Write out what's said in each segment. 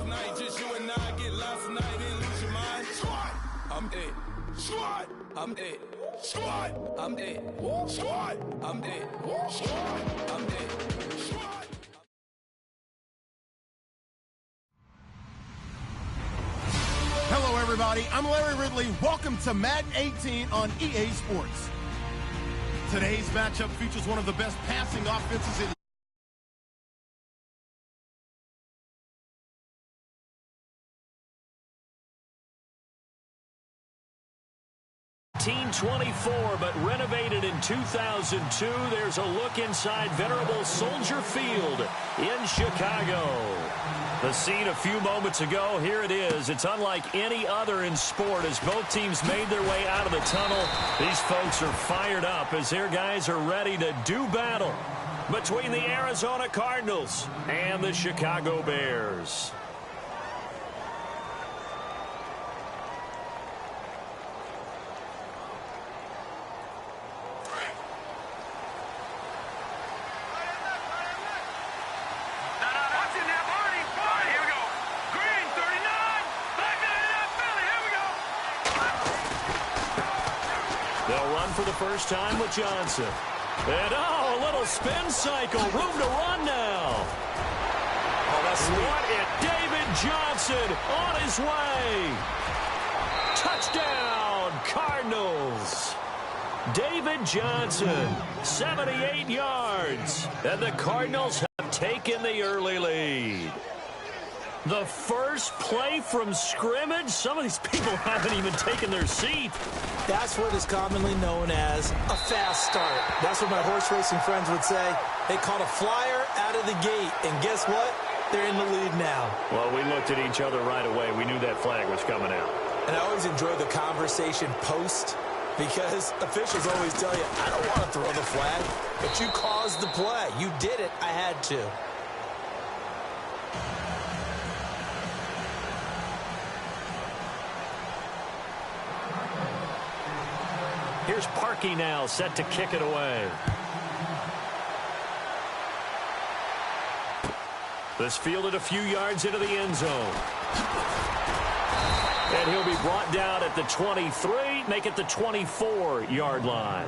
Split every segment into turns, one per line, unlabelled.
night, just you and I get lost tonight and lose your mind. Squad, I'm it. Squad, I'm it. Squad, I'm it. Squad, I'm it. Squad, I'm it. Squad.
Hello, everybody. I'm Larry Ridley. Welcome to Madden 18 on EA Sports. Today's matchup features one of the best passing offenses in
1924, but renovated in 2002. There's a look inside venerable Soldier Field in Chicago. The scene a few moments ago, here it is. It's unlike any other in sport as both teams made their way out of the tunnel. These folks are fired up as their guys are ready to do battle between the Arizona Cardinals and the Chicago Bears. They'll run for the first time with Johnson. And, a little spin cycle. Room to run now.
Oh, that's sweet.
What it, David Johnson on his way. Touchdown, Cardinals. David Johnson, 78 yards. And the Cardinals have taken the early lead. The first play from scrimmage? Some of these people haven't even taken their seat.
That's what is commonly known as a fast start. That's what my horse racing friends would say. They caught a flyer out of the gate, and guess what? They're in the lead now.
Well, we looked at each other right away. We knew that flag was coming out.
And I always enjoy the conversation post because officials always tell you, I don't want to throw the flag, but you caused the play. You did it. I had to.
Here's Parkey now, set to kick it away. This fielded a few yards into the end zone. And he'll be brought down at the 23, make it the 24-yard line.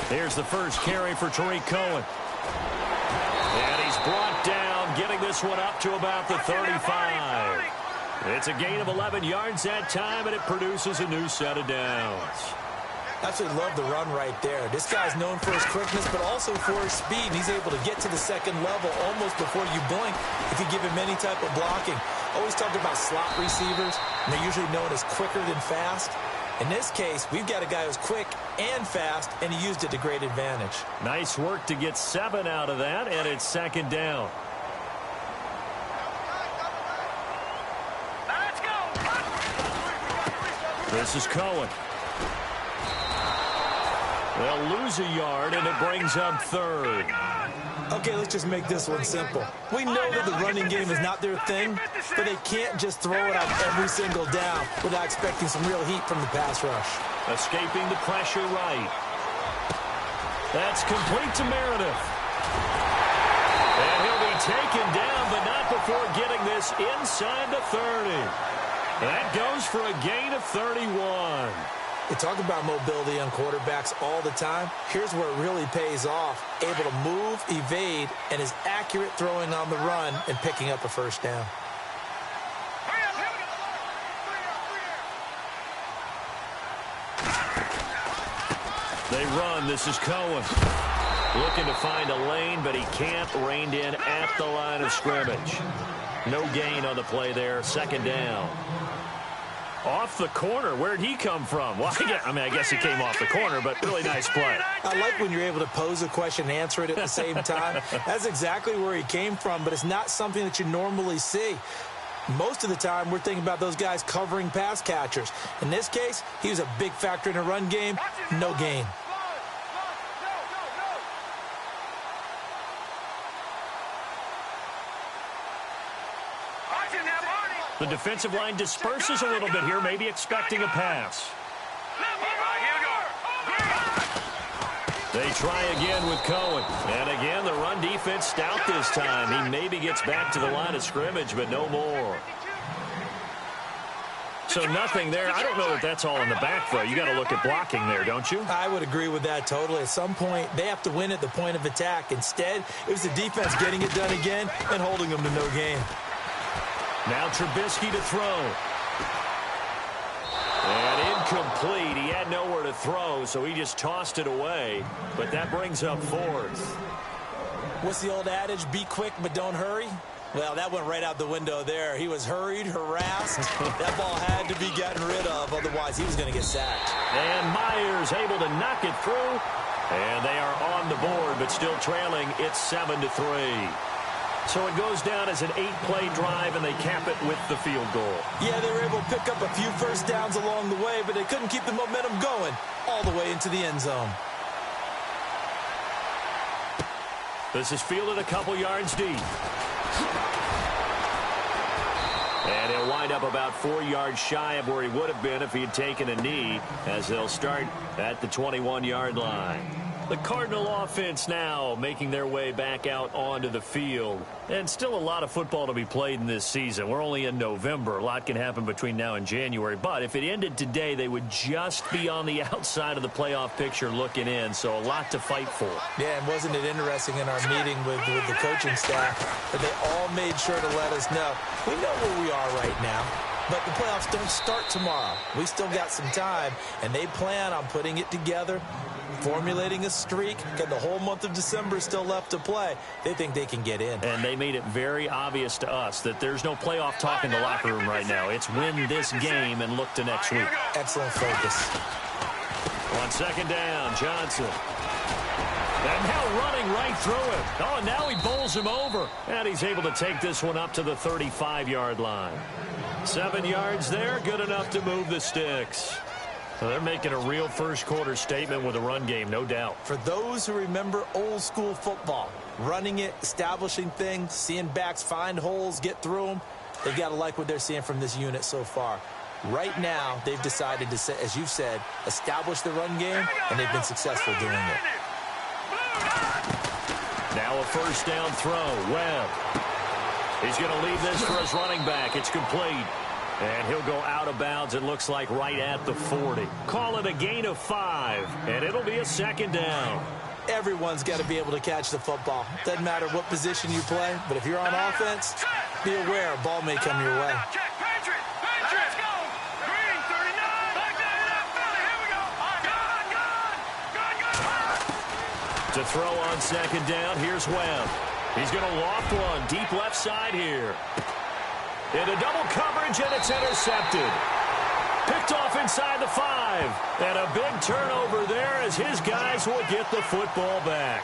Here's the first carry for Tariq Cohen. And he's brought down, getting this one up to about the 35. It's a gain of 11 yards that time, and it produces a new set of downs.
Absolutely love the run right there. This guy's known for his quickness, but also for his speed. He's able to get to the second level almost before you blink if you give him any type of blocking. Always talked about slot receivers, and they're usually known as quicker than fast. In this case, we've got a guy who's quick and fast, and he used it to great advantage.
Nice work to get 7 out of that, and it's second down.
Let's go.
This is Cohen. They'll lose a yard, and it brings up third.
Okay, let's just make this one simple. We know that the running game is not their thing, but they can't just throw it out every single down without expecting some real heat from the pass rush.
Escaping the pressure right. That's complete to Meredith. And he'll be taken down, but not before getting this inside the 30. That goes for a gain of 31.
They talk about mobility on quarterbacks all the time. Here's where it really pays off. Able to move, evade, and is accurate throwing on the run and picking up a first down.
They run. This is Cohen. Looking to find a lane, but he can't. Reined in at the line of scrimmage. No gain on the play there. Second down. Off the corner. Where'd he come from? Well, I guess he came off the corner, but really nice play.
I like when you're able to pose a question and answer it at the same time. That's exactly where he came from, but it's not something that you normally see. Most of the time, we're thinking about those guys covering pass catchers. In this case, he was a big factor in a run game. No gain.
The defensive line disperses a little bit here, maybe expecting a pass. They try again with Cohen. And again, the run defense stout this time. He maybe gets back to the line of scrimmage, but no more. So nothing there. I don't know that that's all in the back, though. You got to look at blocking there, don't you?
I would agree with that totally. At some point, they have to win at the point of attack. Instead, it was the defense getting it done again and holding them to no gain.
Now Trubisky to throw. And incomplete. He had nowhere to throw, so he just tossed it away. But that brings up fourth.
What's the old adage? Be quick, but don't hurry? Well, that went right out the window there. He was hurried, harassed. That ball had to be gotten rid of, otherwise he was going to get sacked.
And Myers able to knock it through. And they are on the board, but still trailing. It's 7-3. So it goes down as an 8-play drive, and they cap it with the field goal. Yeah, they were able to pick up a few first downs along the way, but they couldn't keep the momentum going all the way into the end zone. This is fielded a couple yards deep. And he'll wind up about 4 yards shy of where he would have been if he had taken a knee, as they'll start at the 21-yard line. The Cardinal offense now making their way back out onto the field. And still a lot of football to be played in this season. We're only in November. A lot can happen between now and January. But if it ended today, they would just be on the outside of the playoff picture looking in. So a lot to fight for. Yeah, and wasn't it interesting in our meeting with the coaching staff that they all made sure to let us know, we know where we are right now. But the playoffs don't start tomorrow. We still got some time, and they plan on putting it together, formulating a streak, and the whole month of December is still left to play. They think they can get in. And they made it very obvious to us that there's no playoff talk in the locker room right now. It's win this game and look to next week. Excellent focus. On second down, Johnson. And now running right through it. Oh, and now he bowls him over. And he's able to take this one up to the 35-yard line. 7 yards there, good enough to move the sticks. Well, they're making a real first-quarter statement with a run game, no doubt. For those who remember old-school football, running it, establishing things, seeing backs find holes, get through them, they've got to like what they're seeing from this unit so far. Right now, they've decided to, as you've said, establish the run game, and they've been successful doing it. Now a first down throw. Webb. He's going to leave this for his running back. It's complete. And he'll go out of bounds, it looks like, right at the 40. Call it a gain of 5, and it'll be a second down. Everyone's got to be able to catch the football. Doesn't matter what position you play, but if you're on offense, be aware a ball may come your way. To throw on second down, here's Webb. He's going to loft one deep left side here. Into double coverage, and it's intercepted. Picked off inside the 5. And a big turnover there as his guys will get the football back.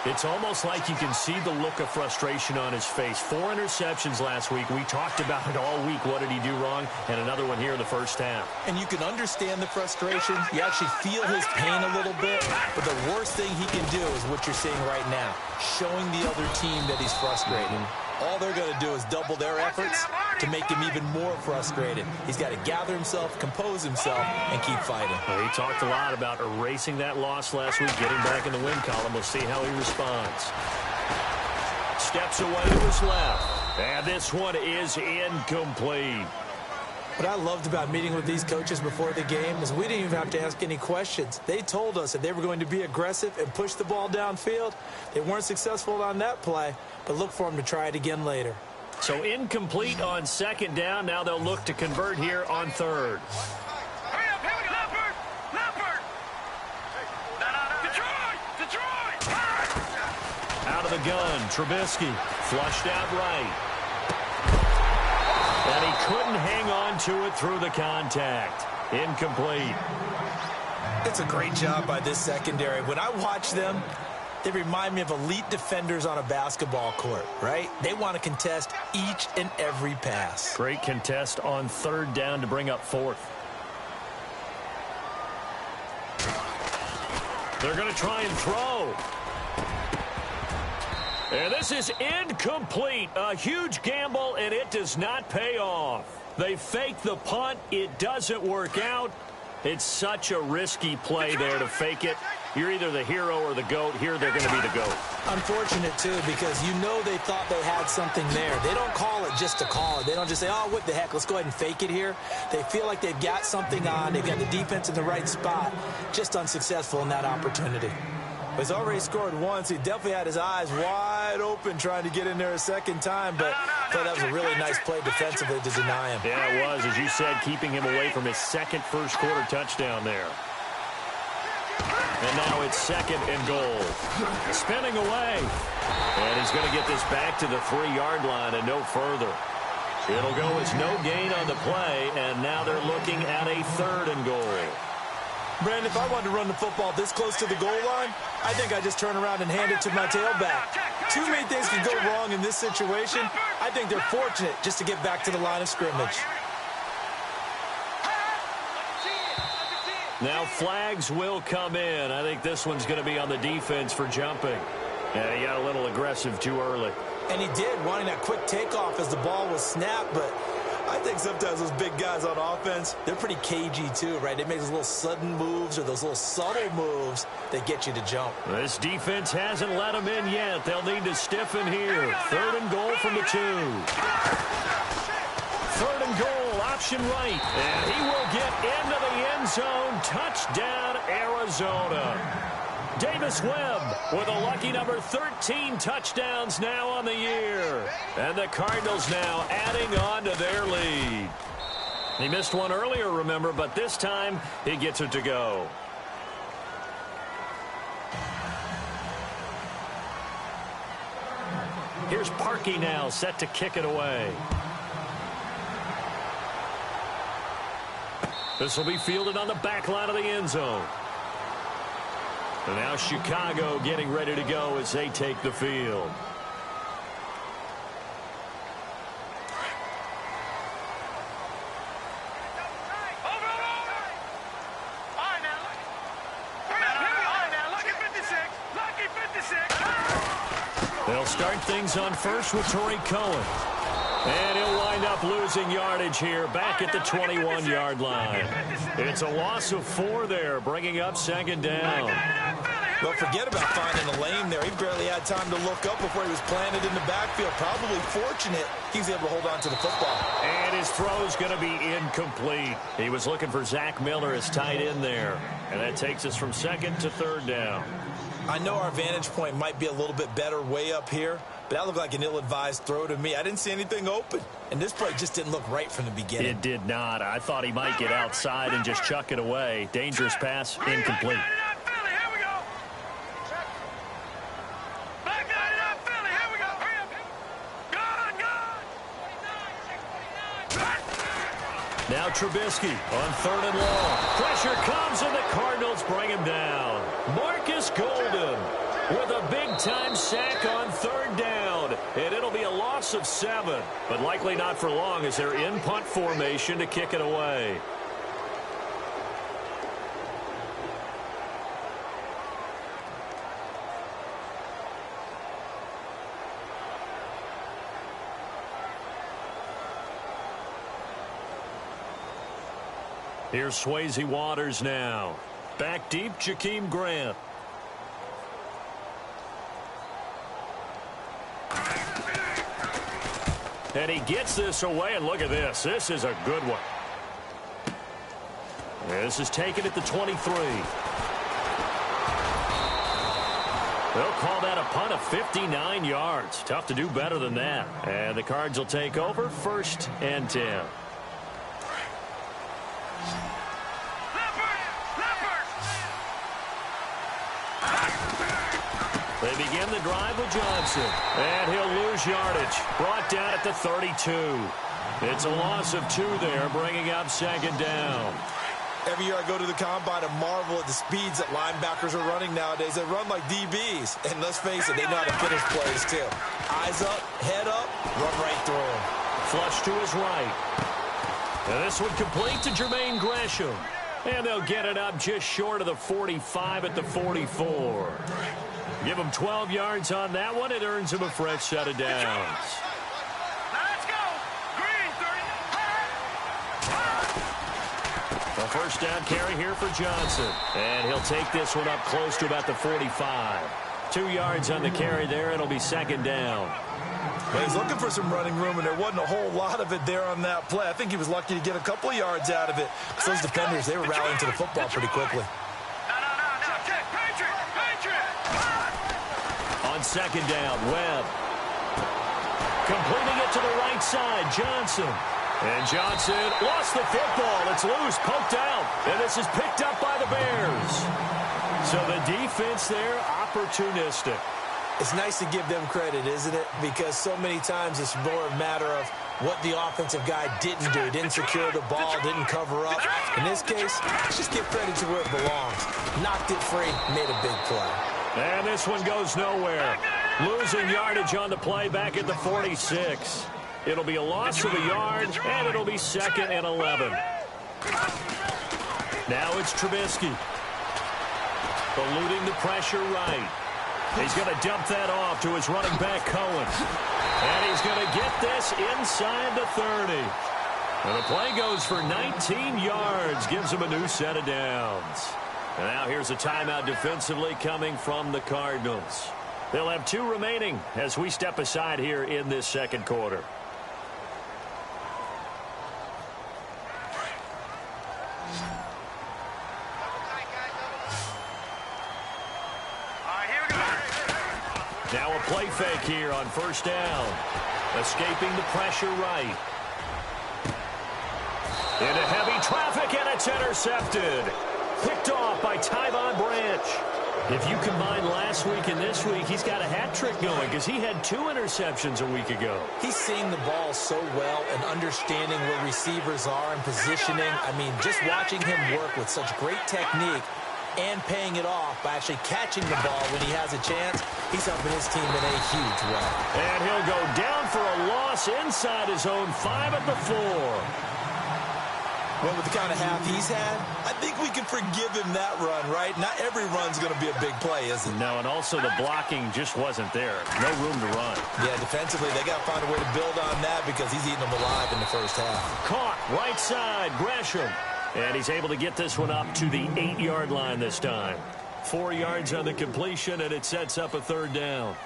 It's almost like you can see the look of frustration on his face. 4 interceptions last week. We talked about it all week. What did he do wrong? And another one here in the first half. And you can understand the frustration. You actually feel his pain a little bit. But the worst thing he can do is what you're seeing right now, showing the other team that he's frustrated. All they're going to do is double their efforts to make him even more frustrated. He's got to gather himself, compose himself, and keep fighting. Well, he talked a lot about erasing that loss last week, getting back in the win column. We'll see how he responds. Steps away to his left. And this one is incomplete. What I loved about meeting with these coaches before the game is we didn't even have to ask any questions. They told us that they were going to be aggressive and push the ball downfield. They weren't successful on that play, but look for them to try it again later. So incomplete on second down. Now they'll look to convert here on third.
Hurry up, here we go. Leopard. Detroit.
Out of the gun, Trubisky. Flushed out right. And he couldn't hang on to it through the contact. Incomplete.
It's a great job by this secondary. When I watch them, They remind me of elite defenders on a basketball court, right? They want to contest each and every pass.
Great contest on third down to bring up fourth. They're going to try and throw. And this is incomplete. A huge gamble, and it does not pay off. They fake the punt. It doesn't work out. It's such a risky play there to fake it. You're either the hero or the GOAT. Here they're going to be the GOAT.
Unfortunate, too, because you know they thought they had something there. They don't call it just to call it. They don't just say, oh, what the heck, let's go ahead and fake it here. They feel like they've got something on. They've got the defense in the right spot. Just unsuccessful in that opportunity. He's already scored once. He definitely had his eyes wide open trying to get in there a second time, but I thought that was a really nice play defensively to deny him.
Yeah, it was, as you said, keeping him away from his second first-quarter touchdown there. And now it's 2nd and goal. Spinning away. And he's going to get this back to the 3-yard line and no further. It'll go as no gain on the play, and now they're looking at a 3rd and goal.
Brandon, if I wanted to run the football this close to the goal line, I think I just turn around and hand it to my tailback. Too many things can go wrong in this situation. I think they're fortunate just to get back to the line of scrimmage.
Now flags will come in. I think this one's going to be on the defense for jumping. Yeah, he got a little aggressive too early.
And he did, wanting that quick takeoff as the ball was snapped, but I think sometimes those big guys on offense, they're pretty cagey too, right? They make those little sudden moves or those little subtle moves that get you to jump.
This defense hasn't let them in yet. They'll need to stiffen here. 3rd and goal from the 2. 3rd and goal, option right. And he will get into the end zone. Touchdown, Arizona. Davis Webb with a lucky number 13 touchdowns now on the year. And the Cardinals now adding on to their lead. He missed one earlier, remember, but this time he gets it to go. Here's Parkey now, set to kick it away. This will be fielded on the back line of the end zone. And now Chicago getting ready to go as they take the field. They'll start things on first with Torrey Cohen. And he'll wind up losing yardage here back at the 21-yard line. It's a loss of 4 there, bringing up 2nd down.
Well, forget about finding a lane there. He barely had time to look up before he was planted in the backfield. Probably fortunate he was able to hold on to the football.
And his throw's going to be incomplete. He was looking for Zach Miller as tight end there. And that takes us from 2nd to 3rd down.
I know our vantage point might be a little bit better way up here, but that looked like an ill-advised throw to me. I didn't see anything open, and this play just didn't look right from the beginning.
It did not. I thought he might get outside and just chuck it away. Dangerous pass, incomplete. Now Trubisky on 3rd and long. Pressure comes, and the Cardinals bring him down. Marcus Golden with a big-time sack on 3rd down. And it'll be a loss of 7, but likely not for long as they're in punt formation to kick it away. Here's Swayze Waters now. Back deep, Jakeem Grant. And he gets this away, and look at this. This is a good one. This is taken at the 23. They'll call that a punt of 59 yards. Tough to do better than that. And the Cards will take over 1st and 10. They begin the drive with Johnson. And he'll lose yardage. Brought down at the 32. It's a loss of 2 there, bringing up 2nd down.
Every year I go to the combine and marvel at the speeds that linebackers are running nowadays. They run like DBs. And let's face it, they know how to finish plays too. Eyes up, head up, run right through them.
Flush to his right. And this one complete to Jermaine Gresham. And they'll get it up just short of the 45 at the 44. Give him 12 yards on that one. It earns him a fresh set of downs.
Let's go. Green 30.
A first down carry here for Johnson. And he'll take this one up close to about the 45. 2 yards on the carry there. It'll be second down.
Well, he's looking for some running room, and there wasn't a whole lot of it there on that play. I think he was lucky to get a couple of yards out of it. So those defenders, they were rallying to the football pretty quickly.
No. Patriot.
On second down, Webb. Completing it to the right side, Johnson. And Johnson lost the football. It's loose, poked out. And this is picked up by the Bears. So the defense there, opportunistic.
It's nice to give them credit, isn't it? Because so many times it's more a matter of what the offensive guy didn't do. Didn't secure the ball, didn't cover up. In this case, let's just give credit to where it belongs. Knocked it free, made a big play.
And this one goes nowhere. Losing yardage on the play back at the 46. It'll be a loss of a yard, and it'll be 2nd and 11. Now it's Trubisky. Eluding the pressure right. He's going to dump that off to his running back, Cohen. And he's going to get this inside the 30. And the play goes for 19 yards. Gives him a new set of downs. And now here's a timeout defensively coming from the Cardinals. They'll have 2 remaining as we step aside here in this second quarter. Now a play fake here on first down. Escaping the pressure right. Into heavy traffic, and it's intercepted. Picked off by Tyvon Branch. If you combine last week and this week, he's got a hat trick going because he had 2 interceptions a week ago.
He's seeing the ball so well and understanding where receivers are and positioning. I mean, just watching him work with such great technique and paying it off by actually catching the ball when he has a chance, he's helping his team in a huge way.
And he'll go down for a loss inside his own 5 at the 4.
Well, with the kind of half he's had, I think we can forgive him that run, right? Not every run's going to be a big play, is it?
No, and also the blocking just wasn't there. No room to run.
Yeah, defensively, they got to find a way to build on that because he's eating them alive in the first half.
Caught, right side, Gresham. And he's able to get this one up to the 8-yard line this time. 4 yards on the completion, and it sets up a third down.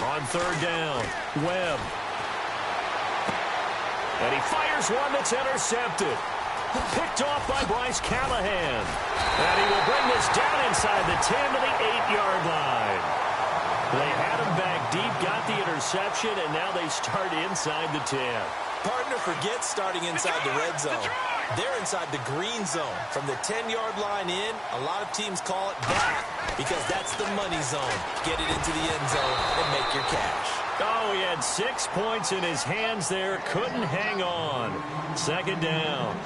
On third down, Webb. And he fires one that's intercepted. Picked off by Bryce Callahan. And he will bring this down inside the 10 to the 8-yard line. They had him back deep, got the interception, and now they start inside the 10.
Partner forgets starting inside the red zone. They're inside the green zone. From the 10-yard line in, a lot of teams call it that because that's the money zone. Get it into the end zone and make your cash.
Oh, he had 6 points in his hands there. Couldn't hang on. Second down.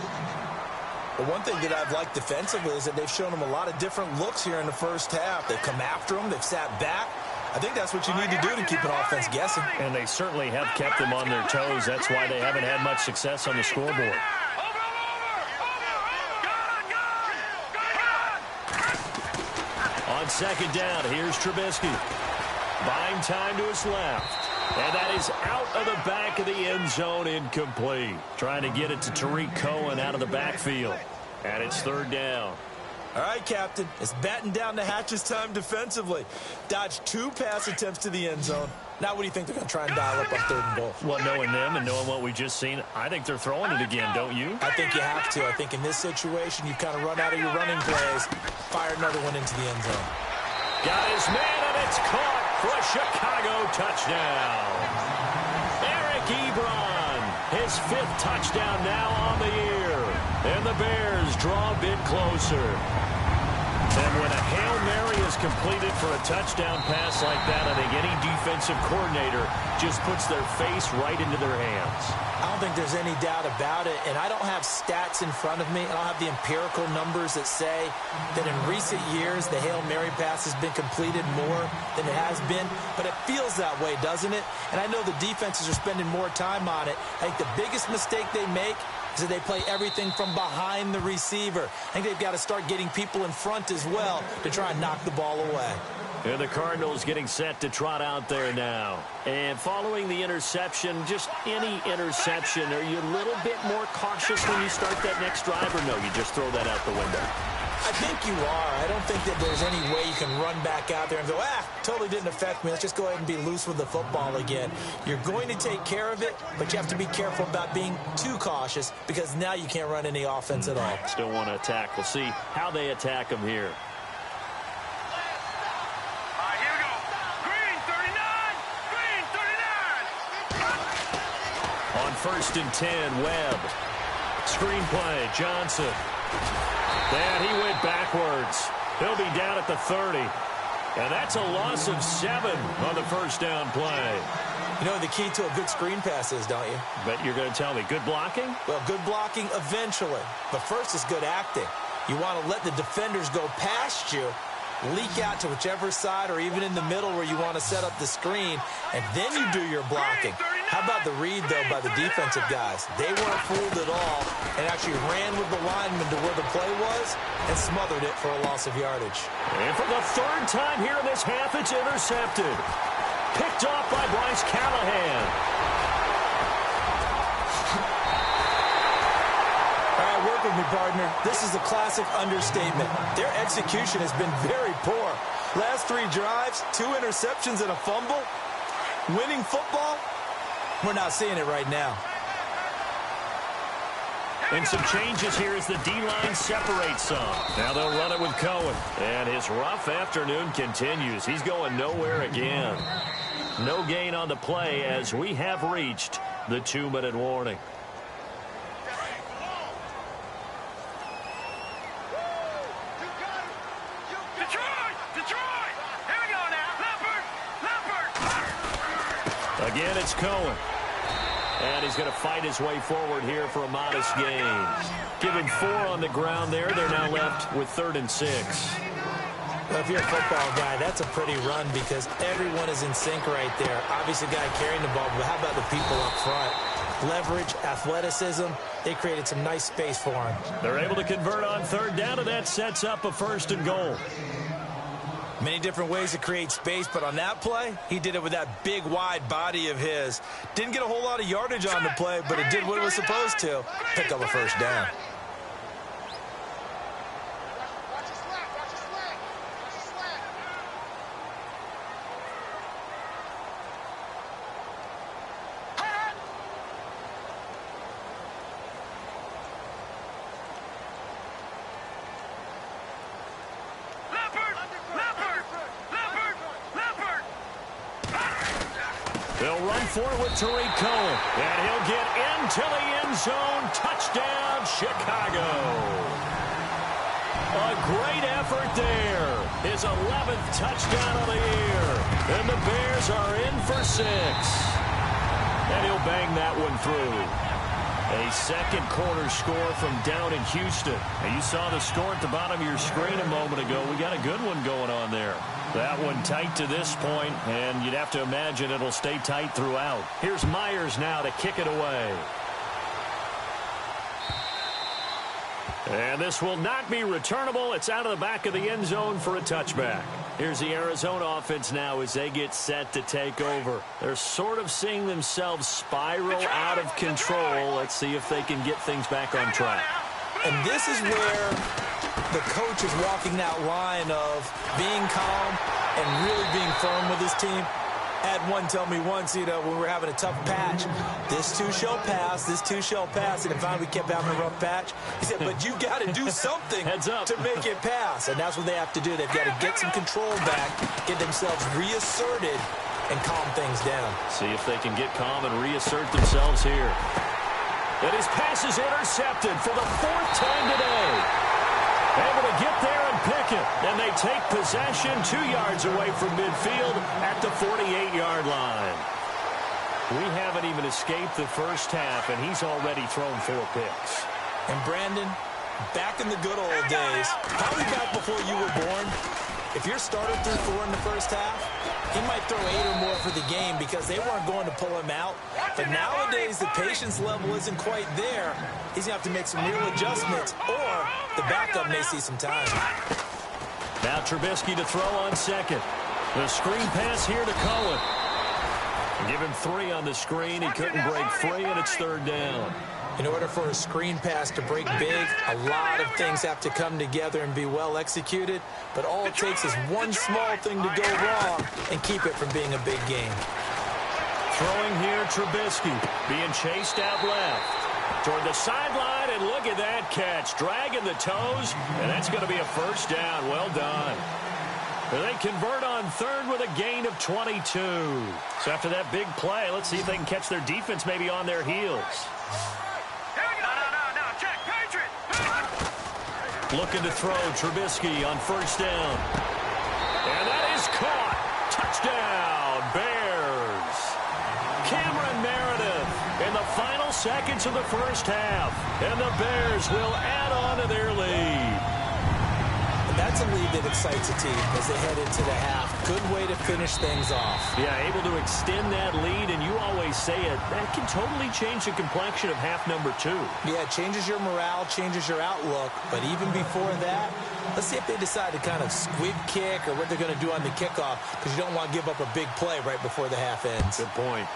But one thing that I've liked defensively is that they've shown him a lot of different looks here in the first half. They've come after him. They've sat back. I think that's what you need to do to keep an offense guessing.
And they certainly have kept them on their toes. That's why they haven't had much success on the scoreboard. On second down, here's Trubisky. Buying time to his left. And that is out of the back of the end zone, incomplete. Trying to get it to Tariq Cohen out of the backfield. And it's third down.
All right, Captain. It's batten down the hatches time defensively. Dodged 2 pass attempts to the end zone. Now what do you think they're going to try and dial up on third and goal?
Well, knowing them and knowing what we just seen, I think they're throwing it again, don't you?
I think you have to. I think in this situation, you've kind of run out of your running plays. Fire another one into the end zone.
Got his man, and it's caught for a Chicago touchdown. Eric Ebron, his 5th touchdown now on the year. And the Bears draw a bit closer. And when a Hail Mary is completed for a touchdown pass like that, I think any defensive coordinator just puts their face right into their hands.
I don't think there's any doubt about it, and I don't have stats in front of me. I don't have the empirical numbers that say that in recent years the Hail Mary pass has been completed more than it has been, but it feels that way, doesn't it? And I know the defenses are spending more time on it. I think the biggest mistake they make is that they play everything from behind the receiver. I think they've got to start getting people in front as well to try and knock the ball away.
And the Cardinals getting set to trot out there now. And following the interception, just any interception, are you a little bit more cautious when you start that next drive, or no, you just throw that out the window?
I think you are. I don't think that there's any way you can run back out there and go, totally didn't affect me. Let's just go ahead and be loose with the football again. You're going to take care of it, but you have to be careful about being too cautious because now you can't run any offense at all.
Still want to attack. We'll see how they attack them here. On 1st and 10, Webb. Screenplay, Johnson. And he went backwards. He'll be down at the 30. And that's a loss of 7 on the first down play.
You know the key to a good screen pass is, don't you?
Bet you're going to tell me. Good blocking?
Well, good blocking eventually. But first is good acting. You want to let the defenders go past you, leak out to whichever side or even in the middle where you want to set up the screen, and then you do your blocking. How about the read, though, by the defensive guys? They weren't fooled at all and actually ran with the lineman to where the play was and smothered it for a loss of yardage.
And for the 3rd time here in this half, it's intercepted. Picked off by Bryce Callahan.
All right, work with me, partner. This is a classic understatement. Their execution has been very poor. Last 3 drives, 2 interceptions and a fumble. Winning football? We're not seeing it right now.
And some changes here as the D-line separates some. Now they'll run it with Cohen. And his rough afternoon continues. He's going nowhere again. No gain on the play as we have reached the 2-minute warning.
Detroit! Here we go now. Leopard!
Again, it's Cohen. And he's going to fight his way forward here for a modest gain. Give him 4 on the ground there. They're now left with 3rd and 6.
Well, if you're a football guy, that's a pretty run because everyone is in sync right there. Obviously, the guy carrying the ball, but how about the people up front? Leverage, athleticism, they created some nice space for him.
They're able to convert on 3rd down, and that sets up a 1st and goal.
Many different ways to create space, but on that play, he did it with that big, wide body of his. Didn't get a whole lot of yardage on the play, but it did what it was supposed to. Pick up a 1st down.
They'll run for it with Tariq Cohen. And he'll get into the end zone. Touchdown, Chicago. A great effort there. His 11th touchdown of the year. And the Bears are in for 6. And he'll bang that one through. A second quarter score from down in Houston. And you saw the score at the bottom of your screen a moment ago. We got a good one going on there. That one tight to this point, and you'd have to imagine it'll stay tight throughout. Here's Myers now to kick it away. And this will not be returnable. It's out of the back of the end zone for a touchback. Here's the Arizona offense now as they get set to take over. They're sort of seeing themselves spiral out of control. Let's see if they can get things back on track.
And this is where the coach is walking that line of being calm and really being firm with his team. Had one tell me once, when we were having a tough patch, this too shall pass, this too shall pass. And finally we kept having a rough patch. He said, but you got to do something to make it pass. And that's what they have to do. They've got to get some control back, get themselves reasserted, and calm things down.
See if they can get calm and reassert themselves here. And his pass is intercepted for the 4th time today. Able to get there and Pickett, and they take possession 2 yards away from midfield at the 48-yard line. We haven't even escaped the first half, and he's already thrown 4 picks.
And Brandon, back in the good old days, probably back before you were born, if your starter threw 4 in the first half, he might throw 8 or more for the game because they weren't going to pull him out. But nowadays, the patience level isn't quite there. He's going to have to make some real adjustments, or the backup may see some time.
Now Trubisky to throw on second. The screen pass here to Cohen. Give him 3 on the screen. He couldn't break free, and it's 3rd down.
In order for a screen pass to break big, a lot of things have to come together and be well executed. But all it takes is one small thing to go wrong and keep it from being a big game.
Throwing here, Trubisky being chased out left toward the sideline, and look at that catch. Dragging the toes, and that's going to be a 1st down. Well done. They convert on 3rd with a gain of 22. So after that big play, let's see if they can catch their defense maybe on their heels.
Check, Patriot.
Looking to throw, Trubisky on 1st down. And that is caught. Touchdown, Bears. Cameron Meredith in the final seconds of the first half. And the Bears will add on to their lead.
That's a lead that excites a team as they head into the half. Good way to finish things off.
Yeah, able to extend that lead, and you always say it, that can totally change the complexion of half number 2.
Yeah, it changes your morale, changes your outlook. But even before that, let's see if they decide to kind of squib kick or what they're going to do on the kickoff, because you don't want to give up a big play right before the half ends.
Good point.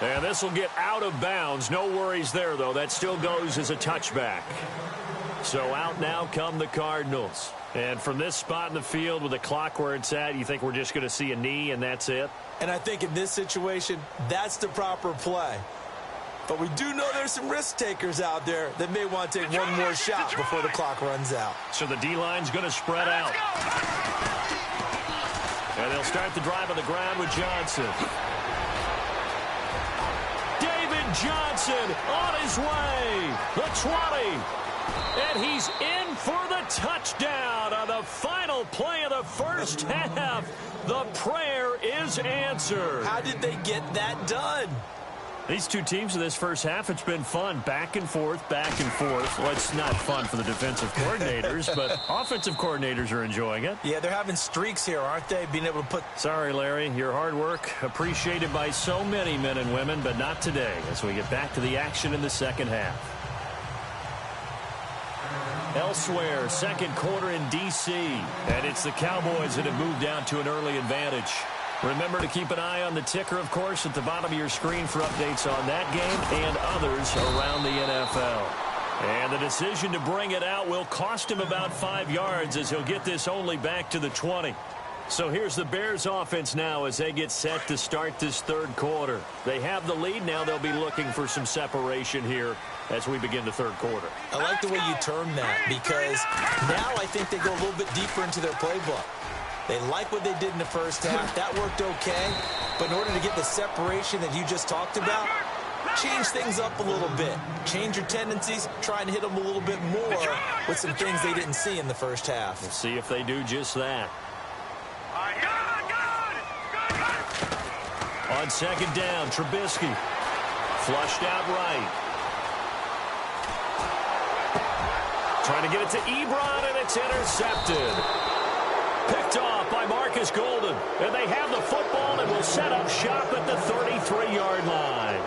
And this will get out of bounds. No worries there, though. That still goes as a touchback. So out now come the Cardinals. And from this spot in the field with the clock where it's at, you think we're just going to see a knee and that's it?
And I think in this situation, that's the proper play. But we do know there's some risk takers out there that may want to take one more shot before the clock runs out.
So the D-line's going to spread out. And they'll start the drive on the ground with Johnson. Johnson on his way, the 20, and he's in for the touchdown on the final play of the first half. The prayer is answered.
How did they get that done?
These two teams in this first half, it's been fun. Back and forth, back and forth. Well, it's not fun for the defensive coordinators, but offensive coordinators are enjoying it.
Yeah, they're having streaks here, aren't they? Being able to put...
Sorry, Larry. Your hard work appreciated by so many men and women, but not today as we get back to the action in the second half. Elsewhere, second quarter in D.C., and it's the Cowboys that have moved down to an early advantage. Remember to keep an eye on the ticker, of course, at the bottom of your screen for updates on that game and others around the NFL. And the decision to bring it out will cost him about 5 yards as he'll get this only back to the 20. So here's the Bears offense now as they get set to start this 3rd quarter. They have the lead. Now they'll be looking for some separation here as we begin the 3rd quarter.
I like the way you term that because now I think they go a little bit deeper into their playbook. They like what they did in the first half. That worked okay. But in order to get the separation that you just talked about, change things up a little bit. Change your tendencies. Try and hit them a little bit more with some things they didn't see in the first half.
We'll see if they do just that. On second down, Trubisky. Flushed out right. Trying to get it to Ebron, and it's intercepted. Picked off by Marcus Golden. And they have the football and will set up shop at the 33-yard line.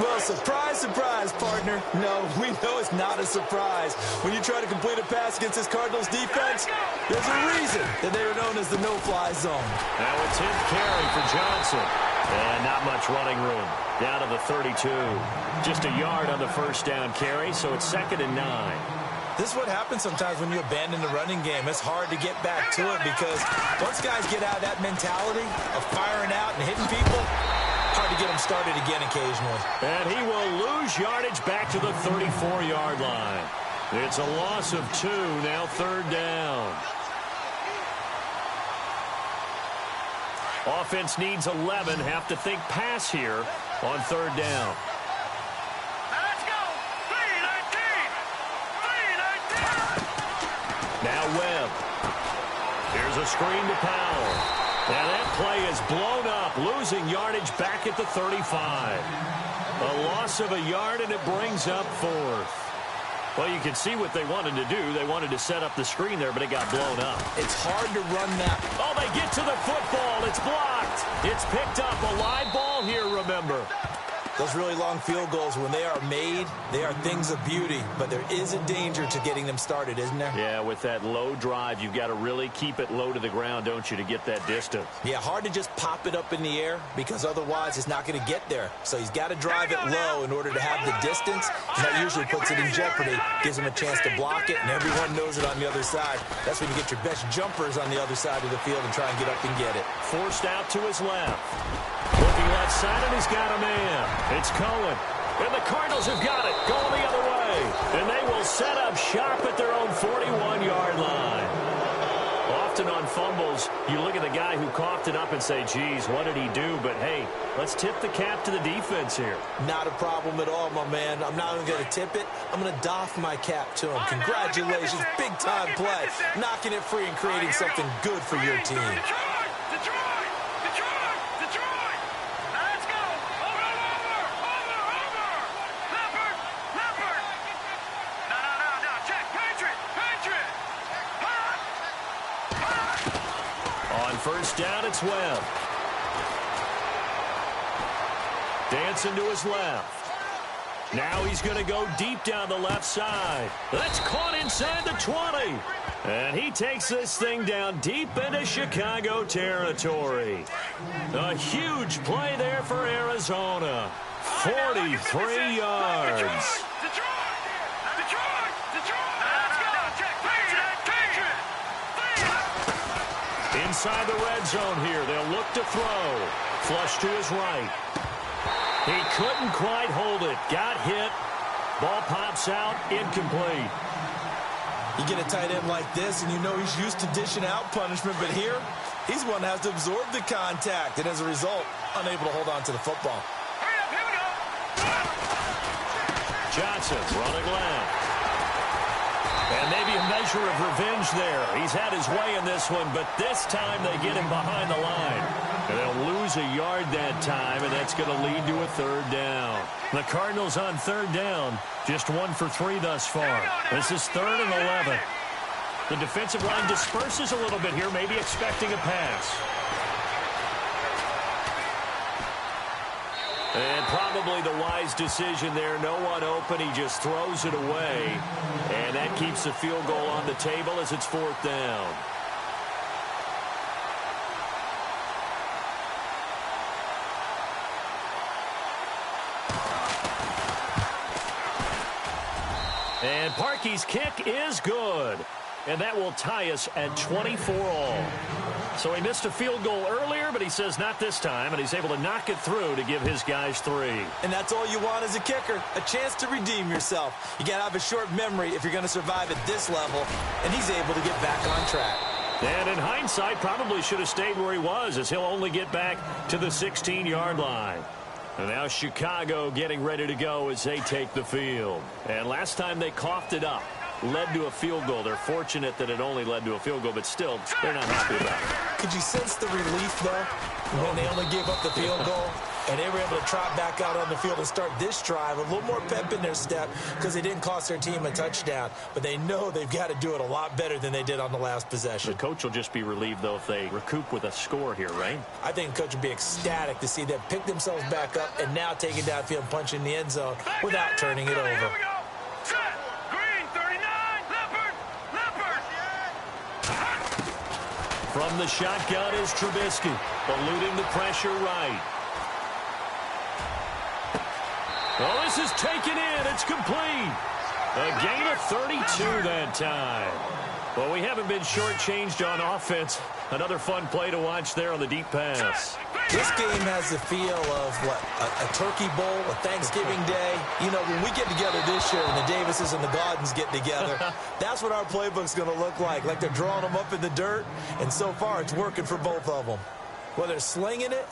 Well, surprise, surprise, partner. No, we know it's not a surprise. When you try to complete a pass against this Cardinals defense, there's a reason that they are known as the no-fly zone.
Now a 10th carry for Johnson. And not much running room. Down to the 32. Just a yard on the first down carry, so it's 2nd and 9.
This is what happens sometimes when you abandon the running game. It's hard to get back to it because once guys get out of that mentality of firing out and hitting people, hard to get them started again occasionally.
And he will lose yardage back to the 34-yard line. It's a loss of 2, now 3rd down. Offense needs 11, have to think pass here on 3rd down.
Let's go. 3-19.
There's a screen to Powell. And that play is blown up, losing yardage back at the 35. A loss of a yard, and it brings up 4th. Well, you can see what they wanted to do. They wanted to set up the screen there, but it got blown up.
It's hard to run that.
Oh, they get to the football. It's blocked. It's picked up. A live ball here, remember.
Those really long field goals, when they are made, they are things of beauty. But there is a danger to getting them started, isn't there?
Yeah, with that low drive, you've got to really keep it low to the ground, don't you, to get that distance.
Yeah, hard to just pop it up in the air because otherwise it's not going to get there. So he's got to drive it low in order to have the distance, and that usually puts it in jeopardy, gives him a chance to block it, and everyone knows it on the other side. That's when you get your best jumpers on the other side of the field and try and get up and get it.
Forced out to his left. Looking left side, and he's got a man. It's Cohen. And the Cardinals have got it, going the other way. And they will set up shop at their own 41-yard line. Often on fumbles, you look at the guy who coughed it up and say, geez, what did he do? But, hey, let's tip the cap to the defense here.
Not a problem at all, my man. I'm not even going to tip it. I'm going to doff my cap to him. Congratulations, big-time play. Knocking it free and creating something good for your team.
First down, it's Webb. Dancing to his left. Now he's going to go deep down the left side. That's caught inside the 20. And he takes this thing down deep into Chicago territory. A huge play there for Arizona. 43 yards. Inside the red zone here. They'll look to throw. Flush to his right. He couldn't quite hold it. Got hit. Ball pops out. Incomplete.
You get a tight end like this, and you know he's used to dishing out punishment, but here, he's one that has to absorb the contact, and as a result, unable to hold on to the football.
Johnson running left. And maybe a measure of revenge there. He's had his way in this one, but this time they get him behind the line. And they'll lose a yard that time, and that's going to lead to a third down. The Cardinals on third down, just 1 for 3 thus far. This is 3rd and 11. The defensive line disperses a little bit here, maybe expecting a pass. And probably the wise decision there. No one open. He just throws it away. And that keeps the field goal on the table as it's 4th down. And Parkey's kick is good. And that will tie us at 24-all. So he missed a field goal earlier, but he says not this time, and he's able to knock it through to give his guys 3.
And that's all you want as a kicker, a chance to redeem yourself. You got to have a short memory if you're going to survive at this level, and he's able to get back on track.
And in hindsight, probably should have stayed where he was, as he'll only get back to the 16-yard line. And now Chicago getting ready to go as they take the field. And last time they coughed it up, led to a field goal. They're fortunate that it only led to a field goal, but still, they're not happy about it.
Could you sense the relief, though, when they only gave up the field goal? And they were able to trot back out on the field and start this drive. A little more pep in their step because they didn't cost their team a touchdown. But they know they've got to do it a lot better than they did on the last possession.
The coach will just be relieved, though, if they recoup with a score here, right?
I think the coach would be ecstatic to see them pick themselves back up and now take it downfield and punch in the end zone without turning it over.
From the shotgun is Trubisky, eluding the pressure right. Oh, this is taken in. It's complete. A gain of 32 that time. Well, we haven't been shortchanged on offense. Another fun play to watch there on the deep pass.
This game has the feel of, what, a turkey bowl, a Thanksgiving day. You know, when we get together this year and the Davises and the Gaudens get together, that's what our playbook's going to look like they're drawing them up in the dirt, and so far it's working for both of them. Well, they're slinging it,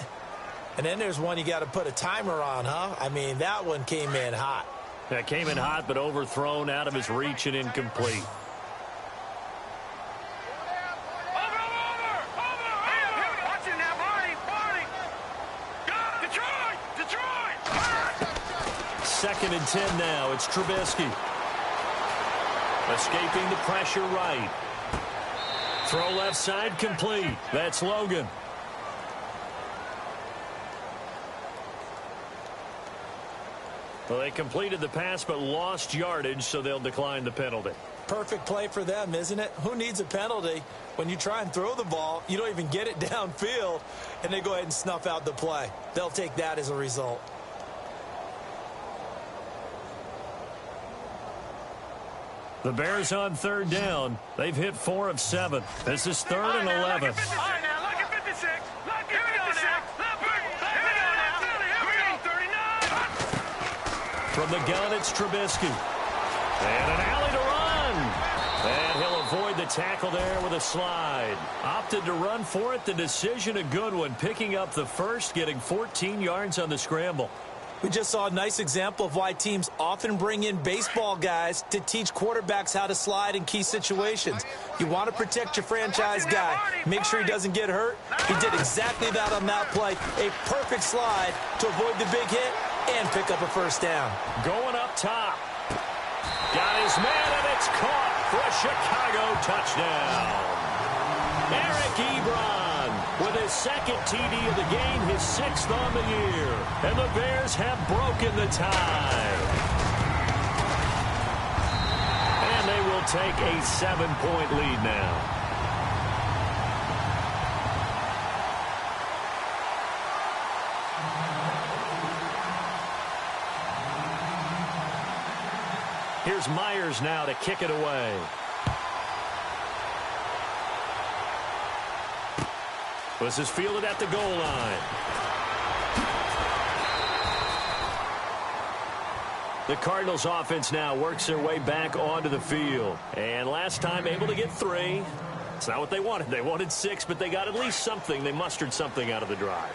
and then there's one you got to put a timer on, huh? I mean, that one came in hot.
That came in hot, but overthrown, out of his reach and incomplete. 2nd and 10 now. It's Trubisky. Escaping the pressure right. Throw left side complete. That's Logan. Well, they completed the pass but lost yardage, so they'll decline the penalty.
Perfect play for them, isn't it? Who needs a penalty? When you try and throw the ball, you don't even get it downfield, and they go ahead and snuff out the play. They'll take that as a result.
The Bears on 3rd down. They've hit 4 of 7. This is 3rd and 11.
All right, now, look at 56. Look at 56. Here we go now. Here we go, 39.
From the gun, it's Trubisky. And an alley to run. And he'll avoid the tackle there with a slide. Opted to run for it. The decision a good one. Picking up the first, getting 14 yards on the scramble.
We just saw a nice example of why teams often bring in baseball guys to teach quarterbacks how to slide in key situations. You want to protect your franchise guy. Make sure he doesn't get hurt. He did exactly that on that play. A perfect slide to avoid the big hit and pick up a first down.
Going up top. Got his man, and it's caught for a Chicago touchdown. Eric Ebron with his 2nd TD of the game, his 6th on the year. And the Bears have broken the tie. And they will take a 7-point lead now. Here's Myers now to kick it away. This is fielded at the goal line. The Cardinals offense now works their way back onto the field. And last time able to get 3. It's not what they wanted. They wanted 6, but they got at least something. They mustered something out of the drive.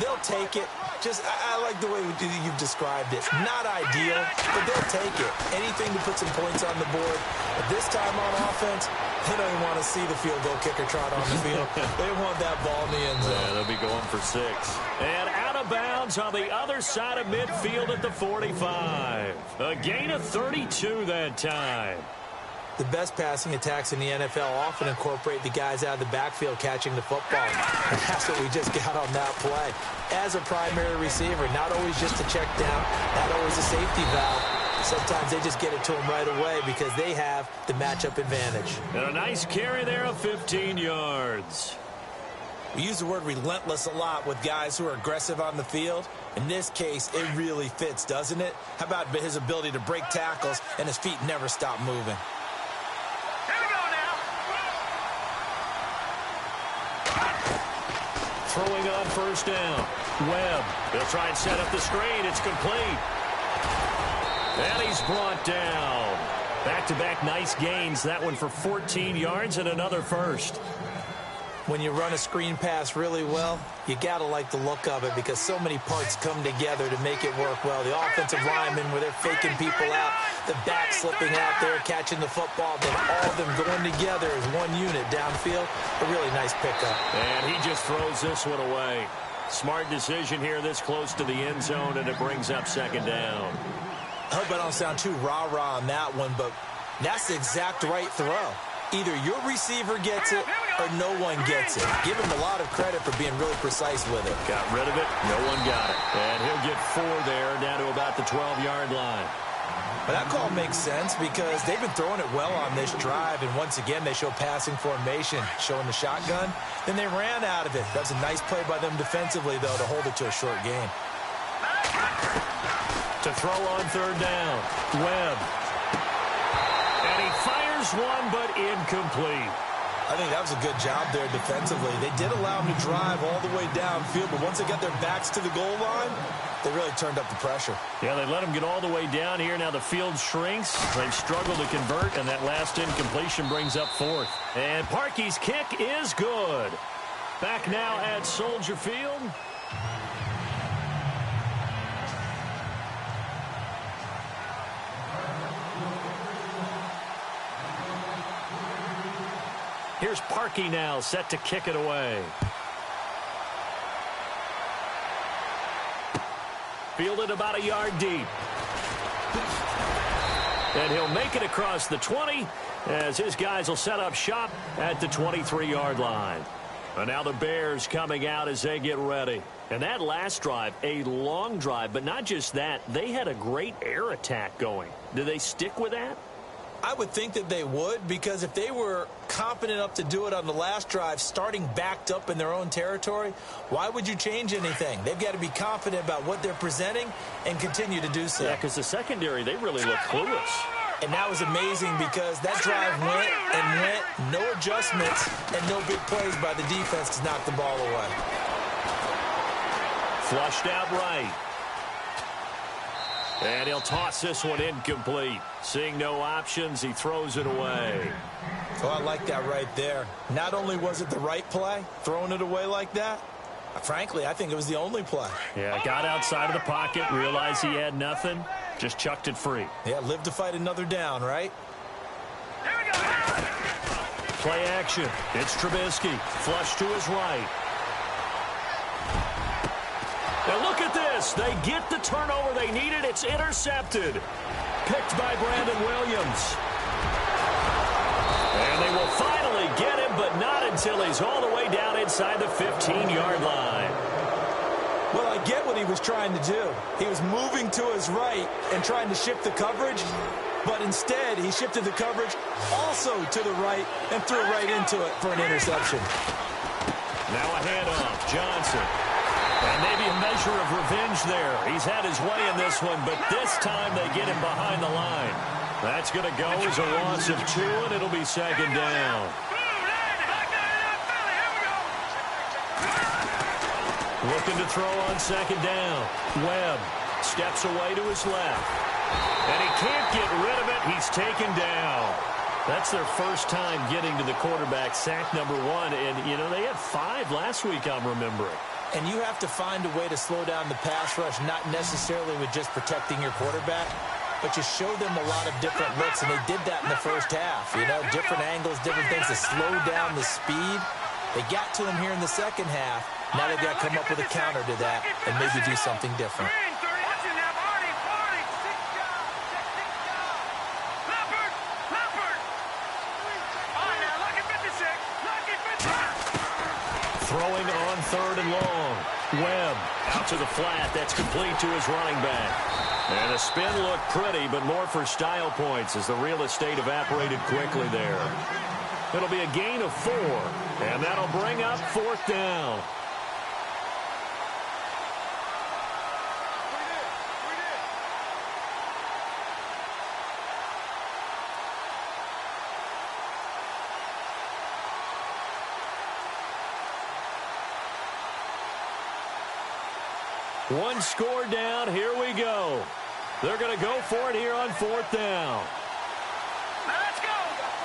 They'll take it. I like the way you've described it. Not ideal, but they'll take it. Anything to put some points on the board. But this time on offense, they don't even want to see the field goal kicker trot on the field. They want that ball in the end zone.
Yeah, they'll be going for 6. And out of bounds on the other side of midfield at the 45. A gain of 32 that time.
The best passing attacks in the NFL often incorporate the guys out of the backfield catching the football. And that's what we just got on that play. As a primary receiver, not always just a check down, not always a safety valve. Sometimes they just get it to them right away because they have the matchup advantage.
And a nice carry there of 15 yards.
We use the word relentless a lot with guys who are aggressive on the field. In this case, it really fits, doesn't it? How about his ability to break tackles and his feet never stop moving?
Throwing on 1st down. Webb. They'll try and set up the screen. It's complete. And he's brought down. Back-to-back nice gains. That one for 14 yards and another first.
When you run a screen pass really well, you got to like the look of it because so many parts come together to make it work well. The offensive linemen where they're faking people out, the back slipping out there, catching the football, then all of them going together as one unit downfield. A really nice pickup.
And he just throws this one away. Smart decision here this close to the end zone, and it brings up 2nd down.
I hope I don't sound too rah-rah on that one, but that's the exact right throw. Either your receiver gets it or no one gets it. Give him a lot of credit for being really precise with it.
Got rid of it. No one got it. And he'll get 4 there down to about the 12-yard line.
But that call makes sense because they've been throwing it well on this drive, and once again they show passing formation, showing the shotgun. Then they ran out of it. That's a nice play by them defensively, though, to hold it to a short gain.
To throw on 3rd down, Webb. And he fires one, but incomplete.
I think that was a good job there defensively. They did allow him to drive all the way downfield, but once they got their backs to the goal line, they really turned up the pressure.
Yeah, they let him get all the way down here. Now the field shrinks. They've struggled to convert, and that last incompletion brings up 4th. And Parkey's kick is good. Back now at Soldier Field. Here's Parkey now, set to kick it away. Fielded about a yard deep. And he'll make it across the 20 as his guys will set up shop at the 23-yard line. And now the Bears coming out as they get ready. And that last drive, a long drive, but not just that, they had a great air attack going. Do they stick with that?
I would think that they would, because if they were confident enough to do it on the last drive, starting backed up in their own territory, why would you change anything? They've got to be confident about what they're presenting and continue to do so.
Yeah, because the secondary, they really look clueless.
And that was amazing because that drive went and went, no adjustments, and no big plays by the defense to knock the ball away.
Flushed out right. And he'll toss this one incomplete. Seeing no options, he throws it away.
Oh, I like that right there. Not only was it the right play, throwing it away like that, frankly, I think it was the only play.
Yeah, got outside of the pocket, realized he had nothing, just chucked it free.
Yeah, live to fight another down, right?
Here we go.
Play action. It's Trubisky. Flush to his right. Now look at this. They get the turnover they needed. It's intercepted. Picked by Brandon Williams. And they will finally get him, but not until he's all the way down inside the 15-yard line.
Well, I get what he was trying to do. He was moving to his right and trying to shift the coverage, but instead he shifted the coverage also to the right and threw right into it for an interception.
Now a handoff. Johnson. And maybe a measure of revenge there. He's had his way in this one, but this time they get him behind the line. That's going to go as a loss of 2, and it'll be second down. Looking to throw on second down. Webb steps away to his left. And he can't get rid of it. He's taken down. That's their first time getting to the quarterback, sack number 1. And, you know, they had 5 last week, I'm remembering.
And you have to find a way to slow down the pass rush, not necessarily with just protecting your quarterback, but you show them a lot of different looks, and they did that in the first half. You know, different angles, different things to slow down the speed. They got to him here in the second half. Now they've got to come up with a counter to that and maybe do something different.
Throwing on third and long. Webb out to the flat. That's complete to his running back. And the spin looked pretty, but more for style points as the real estate evaporated quickly there. It'll be a gain of 4, and that'll bring up 4th down. One score down. Here we go. They're going to go for it here on 4th down.
Let's go. 3-19.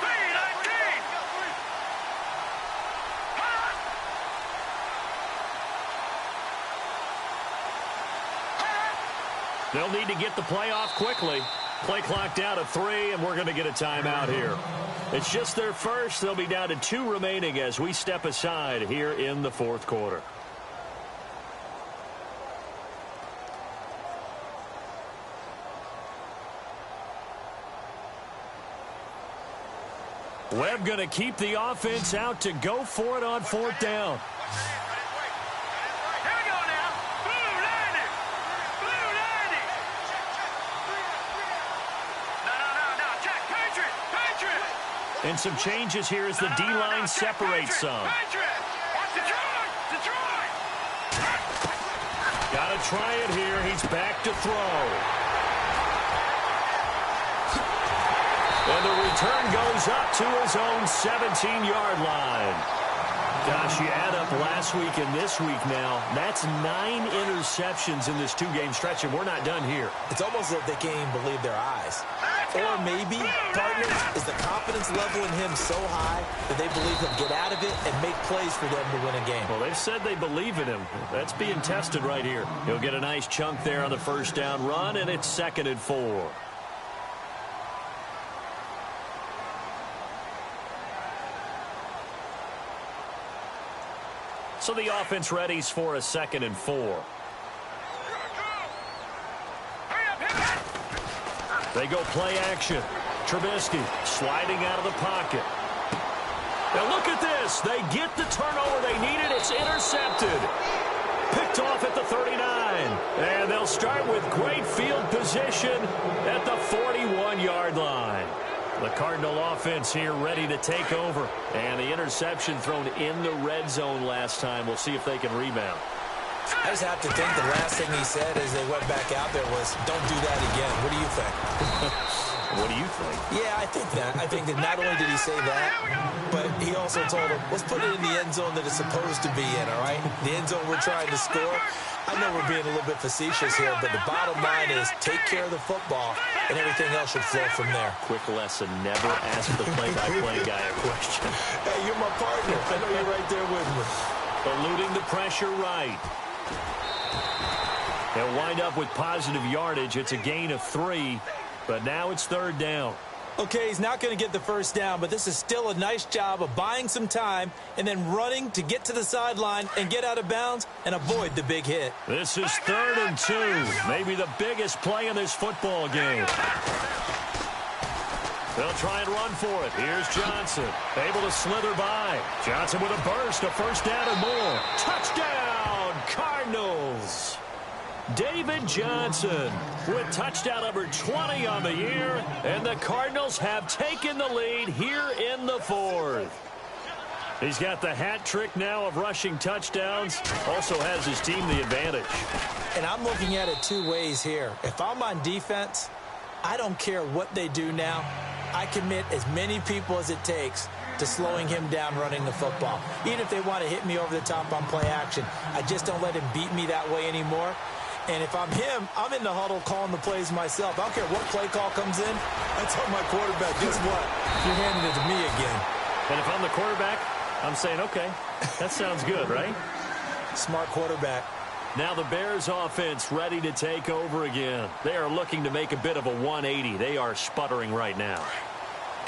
They'll need to get the play off quickly. Play clock down to 3, and we're going to get a timeout here. It's just their first. They'll be down to 2 remaining as we step aside here in the 4th quarter. Webb going to keep the offense out to go for it on 4th down.
Here we go now. Blue 90. Blue 90. No. Check. Patriot.
And some changes here as the D-line separates some.
Patriot. Detroit.
Got to try it here. He's back to throw. And the return goes up to his own 17-yard line. Gosh, you add up last week and this week now, that's 9 interceptions in this 2-game stretch, and we're not done here.
It's almost as if they can't even believe their eyes. Or maybe, partners, is the confidence level in him so high that they believe he'll get out of it and make plays for them to win a game.
Well, they've said they believe in him. That's being tested right here. He'll get a nice chunk there on the first down run, and it's 2nd and 4. So the offense readies for a 2nd and 4. They go play action. Trubisky sliding out of the pocket. Now look at this. They get the turnover they needed. It's intercepted. Picked off at the 39. And they'll start with great field position at the 41-yard line. The Cardinal offense here ready to take over. And the interception thrown in the red zone last time. We'll see if they can rebound.
I just have to think the last thing he said as they went back out there was, don't do that again. What do you think?
What do you think?
Yeah, I think that. I think that not only did he say that, but he also told him, let's put it in the end zone that it's supposed to be in, all right? The end zone we're trying to score. I know we're being a little bit facetious here, but the bottom line is take care of the football, and everything else should flow from there.
Quick lesson, never ask the play-by-play guy a question.
Hey, you're my partner. I know you're right there with me.
Eluding the pressure right. They'll wind up with positive yardage. It's a gain of 3, but now it's 3rd down.
Okay, he's not going to get the first down, but this is still a nice job of buying some time and then running to get to the sideline and get out of bounds and avoid the big hit.
This is 3rd and 2, maybe the biggest play in this football game. They'll try and run for it. Here's Johnson, able to slither by. Johnson with a burst, a first down and more. Touchdown, Cardinals. David Johnson with touchdown number 20 on the year, and the Cardinals have taken the lead here in the 4th. He's got the hat trick now of rushing touchdowns, also has his team the advantage.
And I'm looking at it 2 ways here. If I'm on defense, I don't care what they do now. I commit as many people as it takes to slowing him down running the football. Even if they want to hit me over the top on play action, I just don't let him beat me that way anymore. And if I'm him, I'm in the huddle calling the plays myself. I don't care what play call comes in. I tell my quarterback, guess what? You're handing it to me again.
And if I'm the quarterback, I'm saying, okay, that sounds good, right?
Smart quarterback.
Now the Bears offense ready to take over again. They are looking to make a bit of a 180. They are sputtering right now.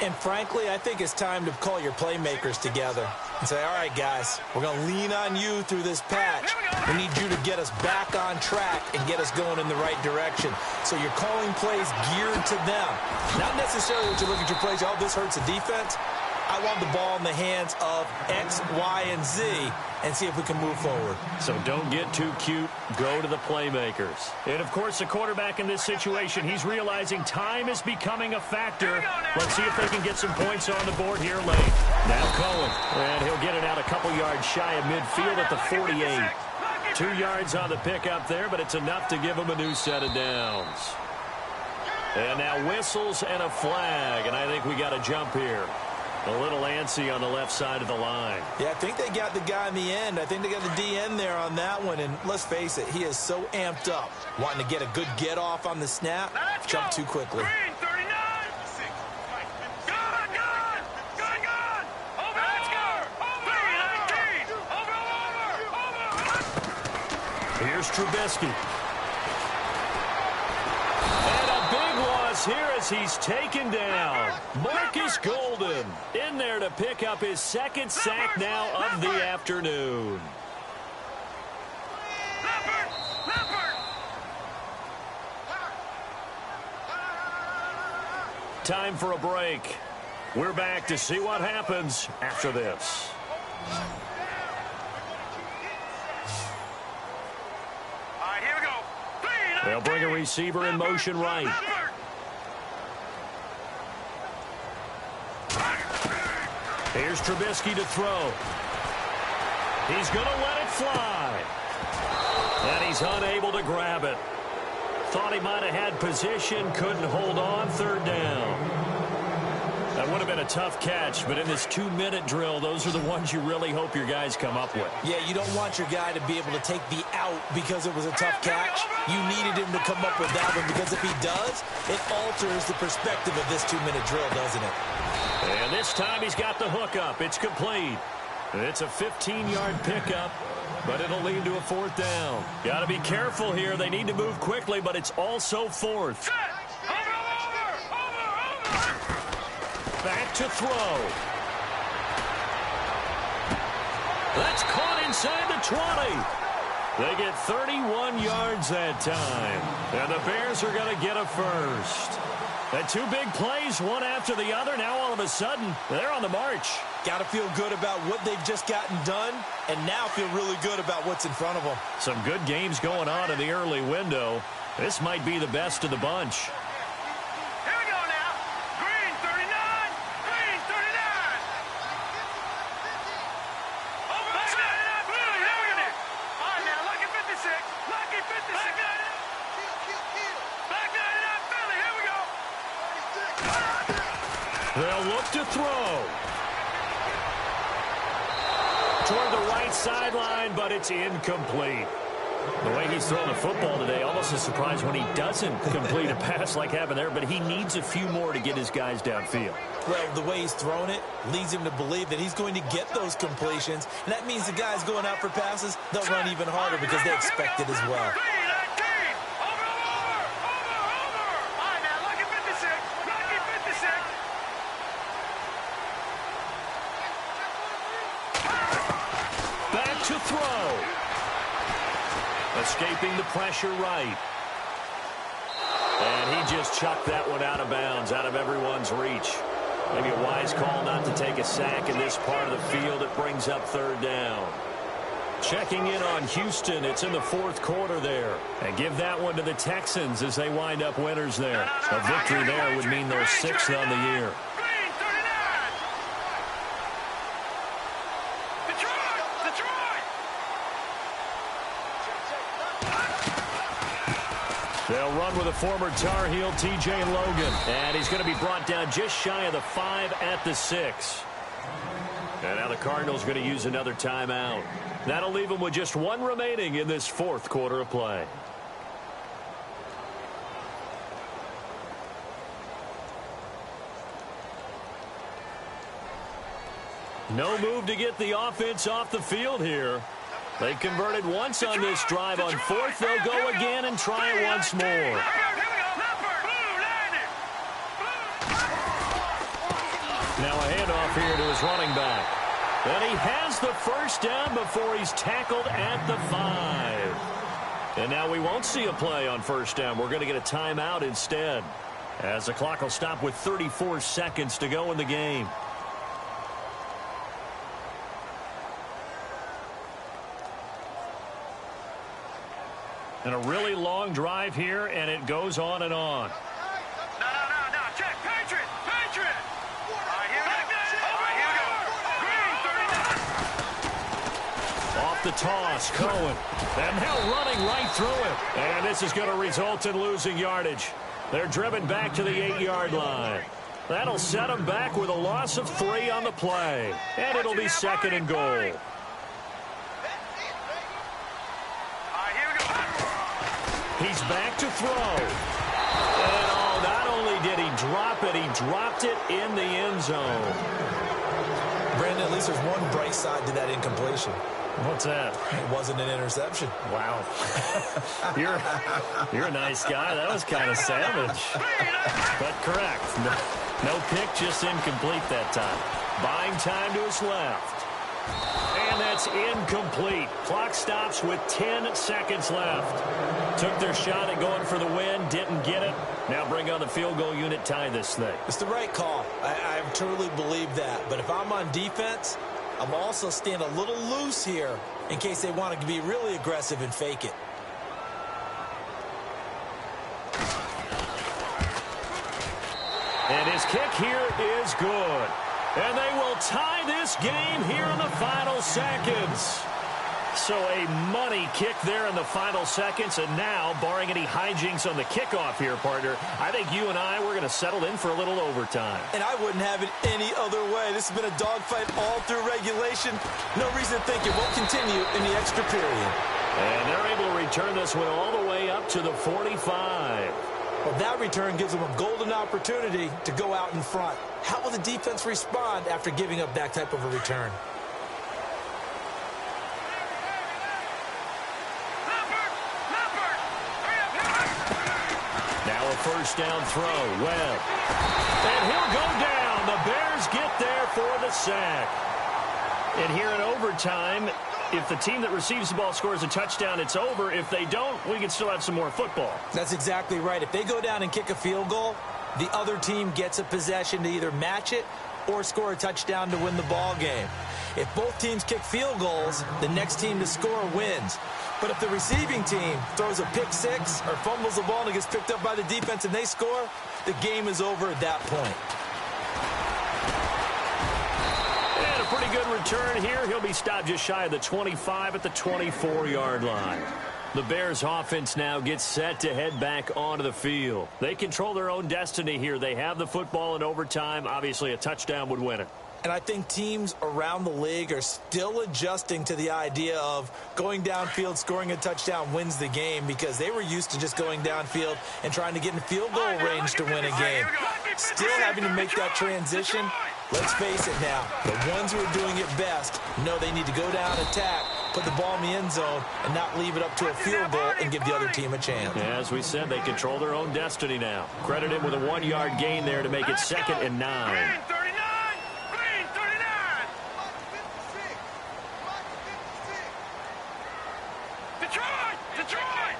And frankly, I think it's time to call your playmakers together and say, all right, guys, we're going to lean on you through this patch. We need you to get us back on track and get us going in the right direction. So you're calling plays geared to them. Not necessarily that you look at your plays, oh, this hurts the defense. I want the ball in the hands of X, Y, and Z and see if we can move forward.
So don't get too cute. Go to the playmakers. And, of course, the quarterback in this situation, he's realizing time is becoming a factor. Let's see if they can get some points on the board here late. Now Cohen. And he'll get it out a couple yards shy of midfield at the 48. 2 yards on the pickup there, but it's enough to give him a new set of downs. And now whistles and a flag, and I think we got a jump here. A little antsy on the left side of the line.
Yeah, I think they got the guy in the end. I think they got the DN there on that one. And let's face it, he is so amped up, wanting to get a good get off on the snap. Jump too quickly.
Green, 39. Good. Over. Let's go. Over. 19. Over.
Here's Trubisky. Here as he's taken down. Marcus Golden in there to pick up his 2nd sack now of the afternoon.
Leopard.
Time for a break. We're back to see what happens after this.
All right, here we go.
They'll bring a receiver in motion right. Here's Trubisky to throw. He's going to let it fly. And he's unable to grab it. Thought he might have had position, couldn't hold on, 3rd down. That would have been a tough catch, but in this 2-minute drill, those are the ones you really hope your guys come up with.
Yeah, you don't want your guy to be able to take the out because it was a tough catch. You needed him to come up with that one because if he does, it alters the perspective of this 2-minute drill, doesn't it?
And this time he's got the hook up. It's complete. It's a 15-yard pickup, but it'll lead to a 4th down. Got to be careful here. They need to move quickly, but it's also 4th. Back to throw. That's caught inside the 20. They get 31 yards that time. And the Bears are going to get a first. The two big plays, one after the other. Now all of a sudden, they're on the march.
Got to feel good about what they've just gotten done, and now feel really good about what's in front of them.
Some good games going on in the early window. This might be the best of the bunch.
Here we go now. Green 39. Green 39. Over the side. Blue, here we go. All right, now, lucky 56. Lucky 56. Back 99, Philly. Here we go.
They'll look to throw. Toward the right sideline, but it's incomplete. The way he's throwing the football today, almost a surprise when he doesn't complete a pass like happened there, but he needs a few more to get his guys downfield.
Well, the way he's thrown it leads him to believe that he's going to get those completions, and that means the guys going out for passes, they'll run even harder because they expect it as well.
To throw. Escaping the pressure right. And he just chucked that one out of bounds, out of everyone's reach. Maybe a wise call not to take a sack in this part of the field. It brings up third down. Checking in on Houston. It's in the fourth quarter there. And give that one to the Texans as they wind up winners there. A victory there would mean they're 6th on the year. They'll run with a former Tar Heel, T.J. Logan. And he's going to be brought down just shy of the 5 at the 6. And now the Cardinals are going to use another timeout. That'll leave them with just one remaining in this fourth quarter of play. No move to get the offense off the field here. They converted once on this drive. On fourth, they'll go again and try it once more. Now a handoff here to his running back. And he has the first down before he's tackled at the 5. And now we won't see a play on first down. We're going to get a timeout instead, as the clock will stop with 34 seconds to go in the game. And a really long drive here, and it goes on and on.
No. Check. Patriot. All right, here we go.
Off the toss, Cohen. And now running right through him. And this is going to result in losing yardage. They're driven back to the 8-yard line. That'll set them back with a loss of 3 on the play. And it'll be 2nd and goal. He's back to throw. And not only did he drop it, he dropped it in the end zone.
Brandon, at least there's one bright side to that incompletion.
What's that?
It wasn't an interception.
Wow. You're a nice guy. That was kind of savage. But correct. No pick, just incomplete that time. Buying time to his left. And that's incomplete. Clock stops with 10 seconds left. Took their shot at going for the win, didn't get it. Now bring on the field goal unit, tie this thing.
It's the right call. I truly believe that. But if I'm on defense, I'm also staying a little loose here in case they want to be really aggressive and fake it.
And his kick here is good. And they will tie this game here in the final seconds. So a money kick there in the final seconds. And now, barring any hijinks on the kickoff here, partner, I think you and I, we're going to settle in for a little overtime.
And I wouldn't have it any other way. This has been a dogfight all through regulation. No reason to think it won't continue in the extra period.
And they're able to return this one all the way up to the 45.
Well, that return gives them a golden opportunity to go out in front. How will the defense respond after giving up that type of a return?
Now a first down throw. Webb. And he'll go down. The Bears get there for the sack. And here in overtime, If the team that receives the ball scores a touchdown, it's over. If they don't, we can still have some more football.
That's exactly right. If they go down and kick a field goal, the other team gets a possession to either match it or score a touchdown to win the ball game. If both teams kick field goals, the next team to score wins. But if the receiving team throws a pick six or fumbles the ball and it gets picked up by the defense and they score, the game is over at that point.
And a pretty good return here. He'll be stopped just shy of the 25 at the 24-yard line. The Bears offense now gets set to head back onto the field. They control their own destiny here. They have the football in overtime. Obviously, a touchdown would win it.
And I think teams around the league are still adjusting to the idea of going downfield, scoring a touchdown wins the game, because they were used to just going downfield and trying to get in field goal range to win a game. Still having to make that transition. Let's face it now, the ones who are doing it best know they need to go down, attack, put the ball in the end zone, and not leave it up to a field goal and give the other team a chance.
As we said, they control their own destiny now. Credit him with a 1-yard gain there to make it 2nd and 9.
Detroit!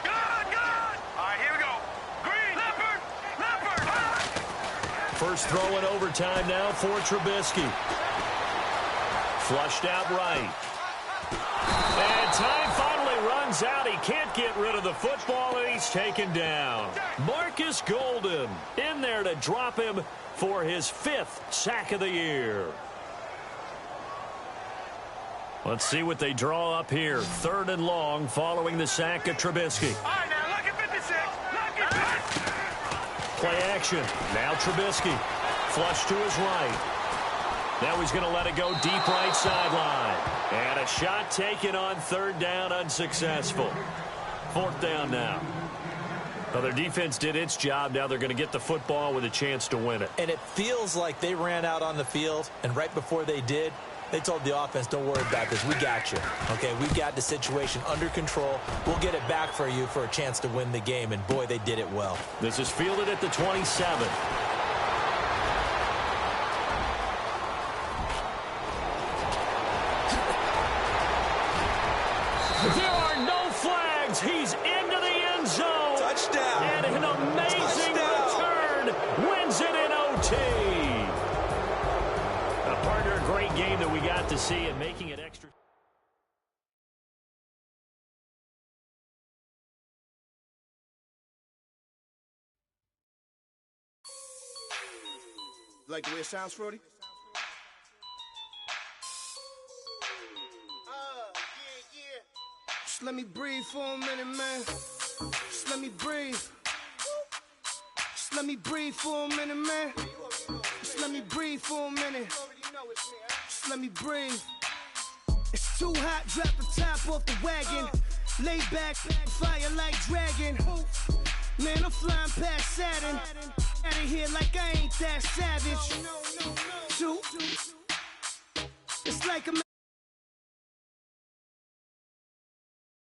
Good! All right, here we go. Green! Leopard!
First throw in overtime now for Trubisky. Flushed out right. And time finally runs out. He can't get rid of the football, and he's taken down. Marcus Golden in there to drop him for his 5th sack of the year. Let's see what they draw up here. 3rd and long following the sack of Trubisky.
All right, now, look at 56. Look at
Play action. Now Trubisky. Flush to his right. Now he's going to let it go deep right sideline. And a shot taken on 3rd down, unsuccessful. 4th down now. Well, their defense did its job. Now they're going to get the football with a chance to win it.
And it feels like they ran out on the field, and right before they did, they told the offense, don't worry about this. We got you. Okay, we've got the situation under control. We'll get it back for you for a chance to win the game. And, boy, they did it well.
This is fielded at the 27. There are no flags. He's into the end zone.
Touchdown.
And an amazing return. Wins it in OT. Partner, a great game that we got to see and making it extra.
Like the way it sounds, Frody? Yeah. Just let me breathe for a minute, man. Just let me breathe. Just let me breathe for a minute, man. Just let me breathe for a minute. Just let me breathe. It's too hot, drop the top off the wagon. Lay back, fire like dragon. Man, I'm flying past Saturn. Out of here like I ain't that savage. It's like I'm